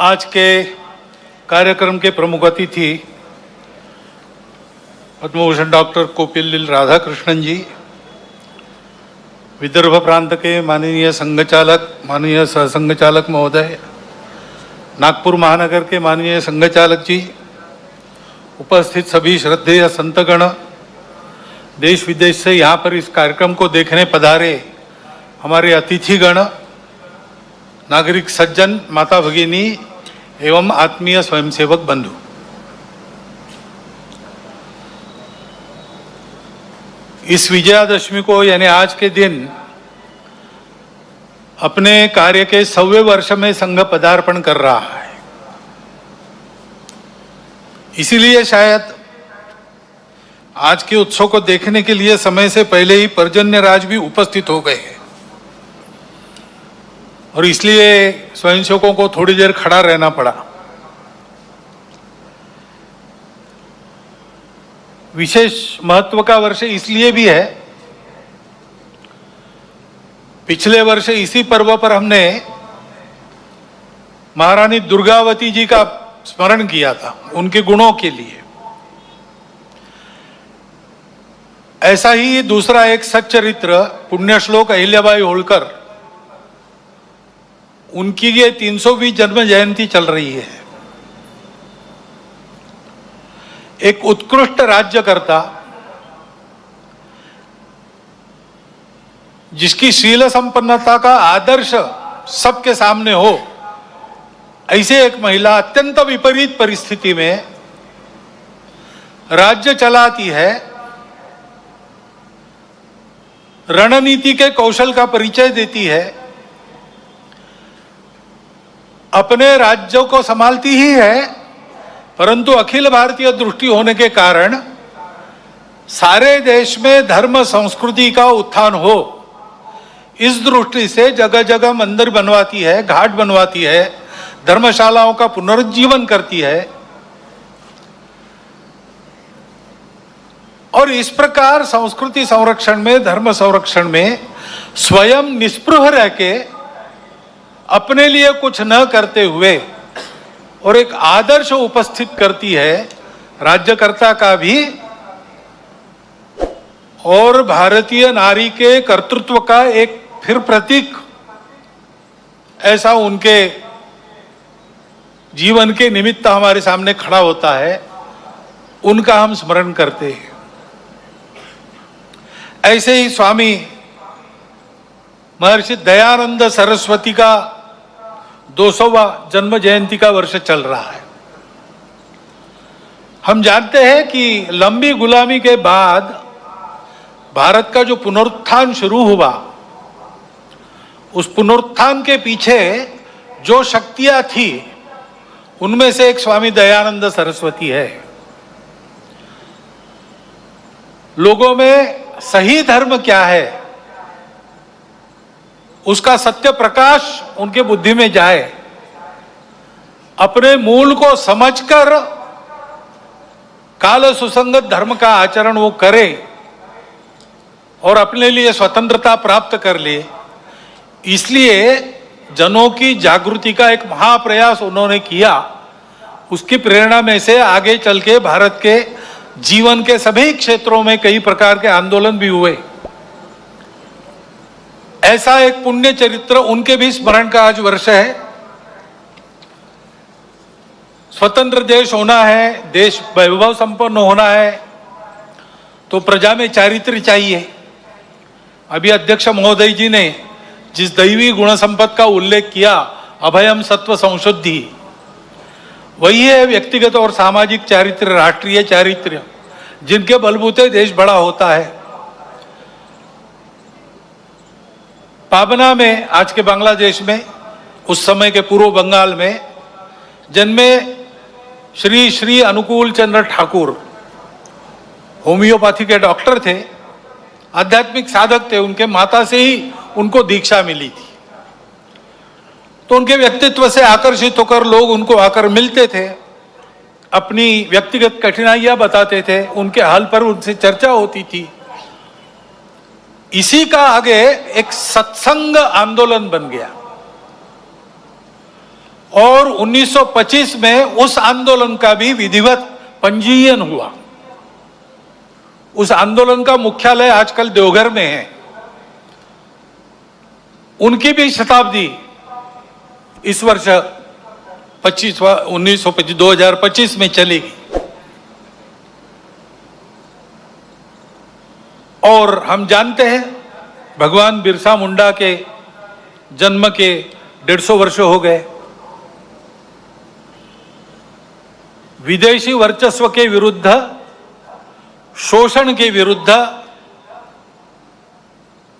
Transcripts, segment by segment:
आज के कार्यक्रम के प्रमुख अतिथि पद्मभूषण डॉक्टर कोपिल्लिल राधाकृष्णन जी, विदर्भ प्रांत के माननीय संघचालक, माननीय सहसंघचालक महोदय, नागपुर महानगर के माननीय संघचालक जी, उपस्थित सभी श्रद्धेय संतगण, देश विदेश से यहाँ पर इस कार्यक्रम को देखने पधारे हमारे अतिथिगण, नागरिक सज्जन, माता भगिनी एवं आत्मीय स्वयंसेवक बंधु, इस विजयादशमी को यानी आज के दिन अपने कार्य के 100वें वर्ष में संघ पदार्पण कर रहा है। इसीलिए शायद आज के उत्सव को देखने के लिए समय से पहले ही पर्जन्य राज भी उपस्थित हो गए हैं और इसलिए स्वयंसेवकों को थोड़ी देर खड़ा रहना पड़ा। विशेष महत्व का वर्ष इसलिए भी है, पिछले वर्ष इसी पर्व पर हमने महारानी दुर्गावती जी का स्मरण किया था, उनके गुणों के लिए। ऐसा ही दूसरा एक सच्चरित्र पुण्यश्लोक अहिल्याबाई होळकर, उनकी ये 300वीं जन्म जयंती चल रही है। एक उत्कृष्ट राज्यकर्ता जिसकी शील संपन्नता का आदर्श सबके सामने हो, ऐसे एक महिला अत्यंत विपरीत परिस्थिति में राज्य चलाती है, रणनीति के कौशल का परिचय देती है, अपने राज्यों को संभालती ही है, परंतु अखिल भारतीय दृष्टि होने के कारण सारे देश में धर्म संस्कृति का उत्थान हो, इस दृष्टि से जगह जगह मंदिर बनवाती है, घाट बनवाती है, धर्मशालाओं का पुनरुज्जीवन करती है। और इस प्रकार संस्कृति संरक्षण में, धर्म संरक्षण में स्वयं निस्पृह रह के अपने लिए कुछ न करते हुए और एक आदर्श उपस्थित करती है राज्यकर्ता का भी और भारतीय नारी के कर्तृत्व का एक फिर प्रतीक ऐसा उनके जीवन के निमित्त हमारे सामने खड़ा होता है, उनका हम स्मरण करते हैं। ऐसे ही स्वामी महर्षि दयानंद सरस्वती का 200वां जन्म जयंती का वर्ष चल रहा है। हम जानते हैं कि लंबी गुलामी के बाद भारत का जो पुनरुत्थान शुरू हुआ, उस पुनरुत्थान के पीछे जो शक्तियां थी, उनमें से एक स्वामी दयानंद सरस्वती है। लोगों में सही धर्म क्या है, उसका सत्य प्रकाश उनके बुद्धि में जाए, अपने मूल को समझकर काल सुसंगत धर्म का आचरण वो करे और अपने लिए स्वतंत्रता प्राप्त कर ले। इसलिए जनों की जागृति का एक महाप्रयास उन्होंने किया। उसकी प्रेरणा में से आगे चल के भारत के जीवन के सभी क्षेत्रों में कई प्रकार के आंदोलन भी हुए। ऐसा एक पुण्य चरित्र, उनके भी स्मरण का आज वर्ष है। स्वतंत्र देश होना है, देश वैभव संपन्न होना है, तो प्रजा में चारित्र चाहिए। अभी अध्यक्ष महोदय जी ने जिस दैवी गुण संपद का उल्लेख किया, अभयम सत्व संशुद्धि, वही है व्यक्तिगत और सामाजिक चारित्र, राष्ट्रीय चारित्र, जिनके बलबूते देश बड़ा होता है। पाबना में, आज के बांग्लादेश में, उस समय के पूर्व बंगाल में जन्मे श्री श्री अनुकूल चंद्र ठाकुर होम्योपैथी के डॉक्टर थे, आध्यात्मिक साधक थे। उनके माता से ही उनको दीक्षा मिली थी, तो उनके व्यक्तित्व से आकर्षित होकर लोग उनको आकर मिलते थे, अपनी व्यक्तिगत कठिनाइयां बताते थे, उनके हाल पर उनसे चर्चा होती थी। इसी का आगे एक सत्संग आंदोलन बन गया। और 1925 में उस आंदोलन का भी विधिवत पंजीयन हुआ। उस आंदोलन का मुख्यालय आजकल देवघर में है। उनकी भी शताब्दी इस वर्ष 2025 में चलेगी। और हम जानते हैं भगवान बिरसा मुंडा के जन्म के 150 वर्ष हो गए। विदेशी वर्चस्व के विरुद्ध, शोषण के विरुद्ध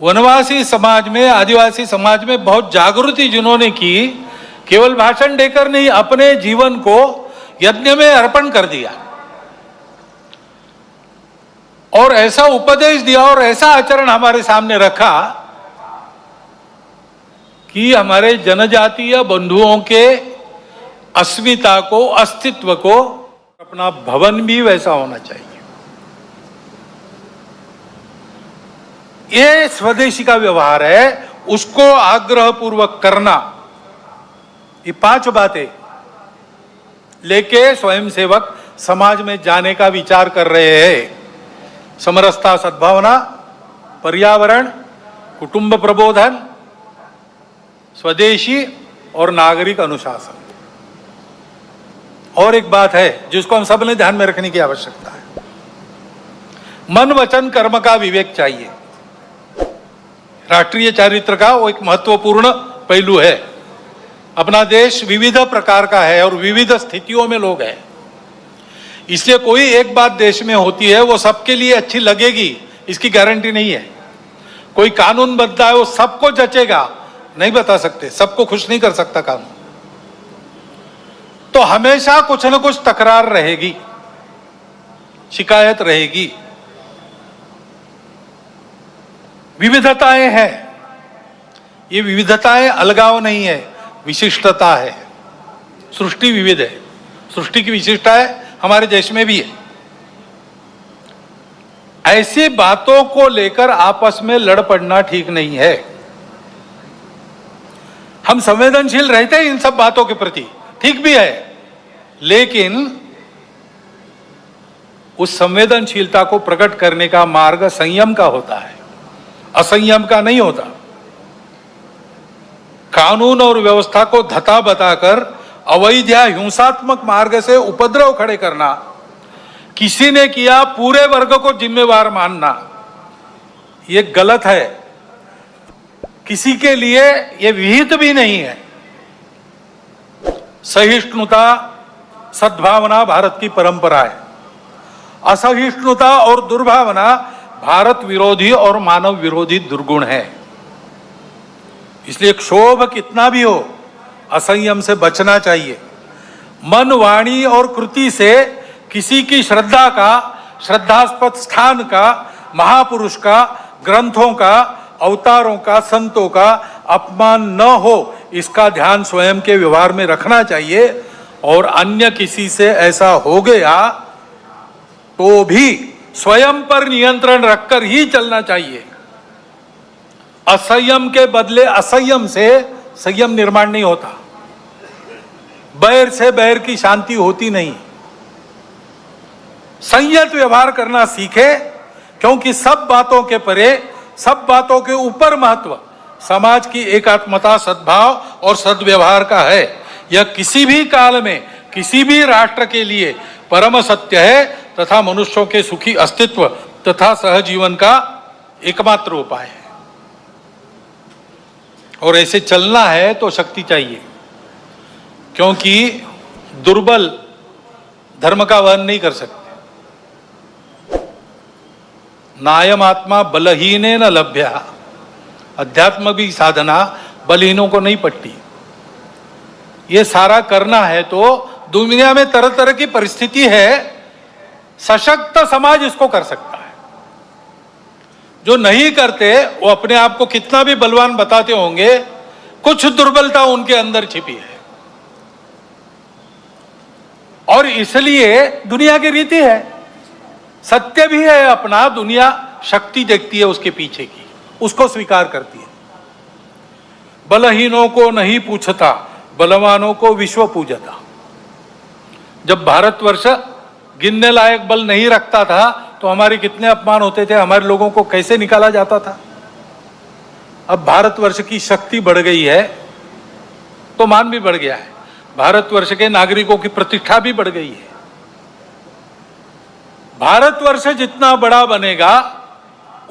वनवासी समाज में, आदिवासी समाज में बहुत जागृति जिन्होंने की, केवल भाषण देकर नहीं, अपने जीवन को यज्ञ में अर्पण कर दिया और ऐसा उपदेश दिया और ऐसा आचरण हमारे सामने रखा कि हमारे जनजातीय बंधुओं के अस्मिता को, अस्तित्व को, अपना भवन भी वैसा होना चाहिए। ये स्वदेशी का व्यवहार है, उसको आग्रह पूर्वक करना। ये 5 बातें लेके स्वयंसेवक समाज में जाने का विचार कर रहे हैं। समरसता, सद्भावना, पर्यावरण, कुटुंब प्रबोधन, स्वदेशी और नागरिक अनुशासन। और एक बात है जिसको हम सब ने ध्यान में रखने की आवश्यकता है, मन वचन कर्म का विवेक चाहिए। राष्ट्रीय चारित्र का वो एक महत्वपूर्ण पहलू है। अपना देश विविध प्रकार का है और विविध स्थितियों में लोग हैं, इसलिए कोई एक बात देश में होती है वो सबके लिए अच्छी लगेगी इसकी गारंटी नहीं है। कोई कानून बनता है वो सबको जचेगा, नहीं बता सकते, सबको खुश नहीं कर सकता कानून। तो हमेशा कुछ न कुछ तकरार रहेगी, शिकायत रहेगी, विविधताएं हैं। ये विविधताएं अलगाव नहीं है, विशिष्टता है। सृष्टि विविध है, सृष्टि की विशिष्टता है, हमारे देश में भी है। ऐसी बातों को लेकर आपस में लड़ पड़ना ठीक नहीं है। हम संवेदनशील रहते हैं इन सब बातों के प्रति, ठीक भी है, लेकिन उस संवेदनशीलता को प्रकट करने का मार्ग संयम का होता है, असंयम का नहीं होता। कानून और व्यवस्था को धता बताकर अवैध या हिंसात्मक मार्ग से उपद्रव खड़े करना, किसी ने किया पूरे वर्ग को जिम्मेवार मानना, ये गलत है। किसी के लिए ये विहित भी नहीं है। सहिष्णुता, सद्भावना भारत की परंपरा है। असहिष्णुता और दुर्भावना भारत विरोधी और मानव विरोधी दुर्गुण है। इसलिए क्षोभ कितना भी हो, असंयम से बचना चाहिए। मन, वाणी और कृति से किसी की श्रद्धा का, श्रद्धास्पद स्थान का, महापुरुष का, ग्रंथों का, अवतारों का, संतों का अपमान न हो, इसका ध्यान स्वयं के व्यवहार में रखना चाहिए। और अन्य किसी से ऐसा हो गया तो भी स्वयं पर नियंत्रण रखकर ही चलना चाहिए। असंयम के बदले असंयम से संयम निर्माण नहीं होता। बैर से बैर की शांति होती नहीं। संयत व्यवहार करना सीखे, क्योंकि सब बातों के परे, सब बातों के ऊपर महत्व समाज की एकात्मता, सद्भाव और सद्व्यवहार का है। यह किसी भी काल में, किसी भी राष्ट्र के लिए परम सत्य है तथा मनुष्यों के सुखी अस्तित्व तथा सहजीवन का एकमात्र उपाय है। और ऐसे चलना है तो शक्ति चाहिए, क्योंकि दुर्बल धर्म का वहन नहीं कर सकते। नायम आत्मा बलहीने न लभ्या, अध्यात्म की साधना बलहीनों को नहीं पटती। ये सारा करना है तो दुनिया में तरह तरह की परिस्थिति है, सशक्त समाज इसको कर सकता है। जो नहीं करते वो अपने आप को कितना भी बलवान बताते होंगे, कुछ दुर्बलता उनके अंदर छिपी है। और इसलिए दुनिया की रीति है, सत्य भी है अपना, दुनिया शक्ति देखती है उसके पीछे की, उसको स्वीकार करती है। बलहीनों को नहीं पूछता, बलवानों को विश्व पूजता। जब भारतवर्ष गिनने लायक बल नहीं रखता था तो हमारे कितने अपमान होते थे, हमारे लोगों को कैसे निकाला जाता था। अब भारतवर्ष की शक्ति बढ़ गई है तो मान भी बढ़ गया है, भारतवर्ष के नागरिकों की प्रतिष्ठा भी बढ़ गई है। भारतवर्ष जितना बड़ा बनेगा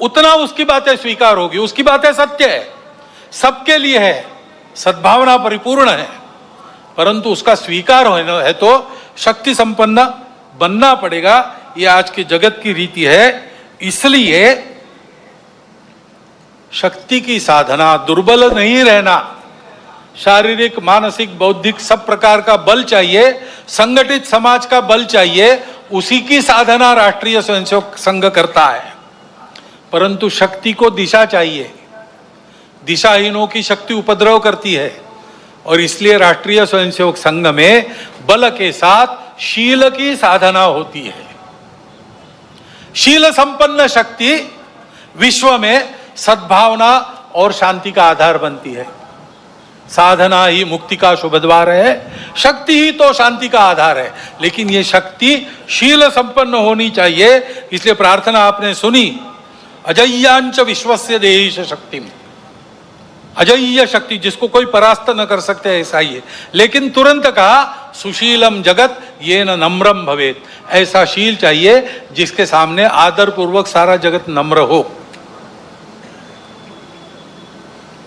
उतना उसकी बातें स्वीकार होगी, उसकी बातें सत्य है, सबके लिए है, सद्भावना परिपूर्ण है, परंतु उसका स्वीकार होना है तो शक्ति संपन्न बनना पड़ेगा। ये आज की जगत की रीति है। इसलिए शक्ति की साधना, दुर्बल नहीं रहना, शारीरिक मानसिक बौद्धिक सब प्रकार का बल चाहिए, संगठित समाज का बल चाहिए, उसी की साधना राष्ट्रीय स्वयंसेवक संघ करता है। परंतु शक्ति को दिशा चाहिए, दिशाहीनों की शक्ति उपद्रव करती है, और इसलिए राष्ट्रीय स्वयंसेवक संघ में बल के साथ शील की साधना होती है। शील संपन्न शक्ति विश्व में सद्भावना और शांति का आधार बनती है। साधना ही मुक्ति का शुभ द्वार है, शक्ति ही तो शांति का आधार है, लेकिन ये शक्ति शील संपन्न होनी चाहिए। इसलिए प्रार्थना आपने सुनी, अजय्यांच विश्वस्य देहिश शक्तिम, अजय्य शक्ति जिसको कोई परास्त न कर सकते ऐसा ही है। लेकिन तुरंत कहा सुशीलम जगत ये न नम्रम भवेत, ऐसा शील चाहिए जिसके सामने आदर पूर्वक सारा जगत नम्र हो।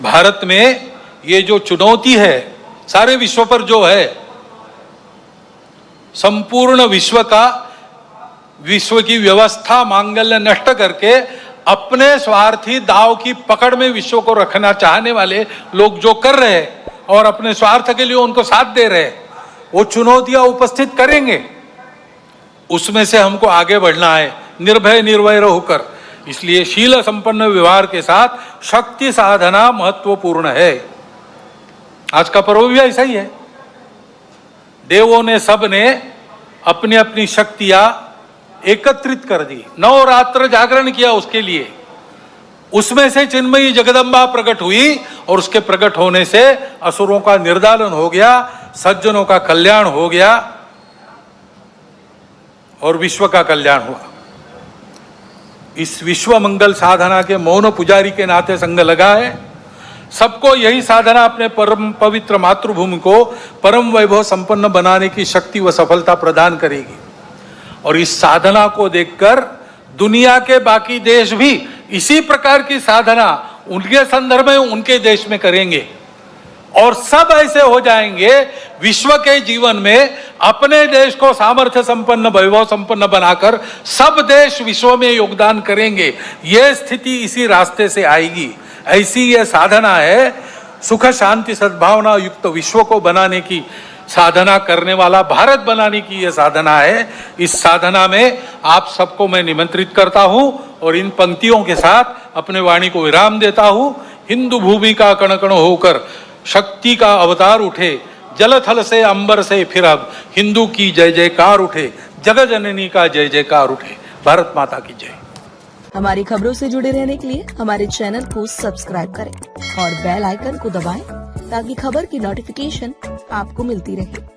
भारत में ये जो चुनौती है सारे विश्व पर जो है, संपूर्ण विश्व का, विश्व की व्यवस्था मांगल्य नष्ट करके अपने स्वार्थी दाव की पकड़ में विश्व को रखना चाहने वाले लोग जो कर रहे हैं और अपने स्वार्थ के लिए उनको साथ दे रहे हैं, वो चुनौतियां उपस्थित करेंगे, उसमें से हमको आगे बढ़ना है निर्भय निर्वैर होकर। इसलिए शील संपन्न व्यवहार के साथ शक्ति साधना महत्वपूर्ण है। आज का पर्व भी ऐसा ही है। देवों ने सब ने अपनी अपनी शक्तियां एकत्रित कर दी, नवरात्र जागरण किया उसके लिए, उसमें से चिन्मयी जगदम्बा प्रकट हुई और उसके प्रकट होने से असुरों का निर्दालन हो गया, सज्जनों का कल्याण हो गया और विश्व का कल्याण हुआ। इस विश्व मंगल साधना के मौन पुजारी के नाते संघ लगा है। सबको यही साधना अपने परम पवित्र मातृभूमि को परम वैभव संपन्न बनाने की शक्ति व सफलता प्रदान करेगी। और इस साधना को देखकर दुनिया के बाकी देश भी इसी प्रकार की साधना उनके संदर्भ में उनके देश में करेंगे और सब ऐसे हो जाएंगे। विश्व के जीवन में अपने देश को सामर्थ्य संपन्न वैभव संपन्न बनाकर सब देश विश्व में योगदान करेंगे। यह स्थिति इसी रास्ते से आएगी। ऐसी यह साधना है, सुख शांति सद्भावना युक्त विश्व को बनाने की साधना करने वाला, भारत बनाने की यह साधना है। इस साधना में आप सबको मैं निमंत्रित करता हूं और इन पंक्तियों के साथ अपने वाणी को विराम देता हूं। हिंदू भूमि का कण कण होकर शक्ति का अवतार उठे, जल थल से अंबर से फिर अब हिंदू की जय जयकार उठे, जगत जननी का जय जयकार उठे। भारत माता की जय। हमारी खबरों से जुड़े रहने के लिए हमारे चैनल को सब्सक्राइब करें और बेल आइकन को दबाएं ताकि खबर की नोटिफिकेशन आपको मिलती रहे।